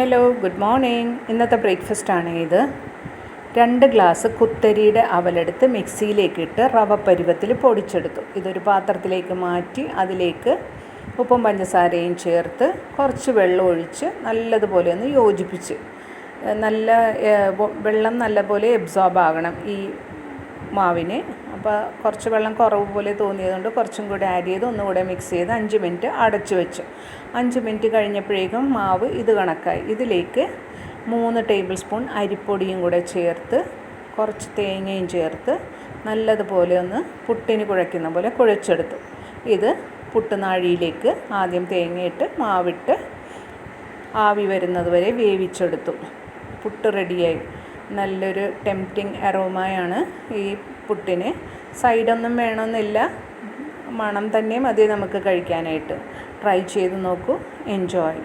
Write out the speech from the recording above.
Hello, good morning. ഇന്നത്തെ ബ്രേക്ക്ഫാസ്റ്റാണ് ഇത്. 2 glass കുത്തരിയുടെ അവലെടുത്ത് മിക്സിയിലേക്കിട്ട് റവ പരുവത്തിൽ പൊടിച്ചെടുത്തു. ഇതൊരു പാത്രത്തിലേക്ക് മാറ്റി അതിലേക്ക് ഉപ്പും പഞ്ചസാരയും ചേർത്ത് കുറച്ച് വെള്ളം ഒഴിച്ച് നല്ലതുപോലെ ഒന്ന് യോജിപ്പിച്ച് വെള്ളം നല്ലപോലെ എബ്സോർബ് ആകണം ഈ മാവിന്. അപ്പോൾ കുറച്ച് വെള്ളം കുറവ് പോലെ തോന്നിയതുകൊണ്ട് കുറച്ചും കൂടി ആഡ് ചെയ്ത് ഒന്നുകൂടെ മിക്സ് ചെയ്ത് 5 മിനിറ്റ് അടച്ചു വെച്ചു. 5 മിനിറ്റ് കഴിഞ്ഞപ്പോഴേക്കും മാവ് ഇത് കണക്കായി. ഇതിലേക്ക് 3 ടേബിൾ സ്പൂൺ അരിപ്പൊടിയും കൂടെ ചേർത്ത് കുറച്ച് തേങ്ങയും ചേർത്ത് നല്ലതുപോലെ ഒന്ന് പുട്ടിന് കുഴയ്ക്കുന്ന പോലെ കുഴച്ചെടുത്തു. ഇത് പുട്ടുനാഴിയിലേക്ക് ആദ്യം തേങ്ങയിട്ട് മാവിട്ട് ആവി വരുന്നത് വരെ വേവിച്ചെടുത്തു. പുട്ട് റെഡിയായി. നല്ലൊരു ടെംപ്റ്റിംഗ് അരോമയാണ് ഈ പുട്ടിന്. സൈഡൊന്നും വേണമെന്നില്ല, മണം തന്നെ മതി നമുക്ക് കഴിക്കാനായിട്ട്. ട്രൈ ചെയ്ത് നോക്കൂ. എൻജോയ്.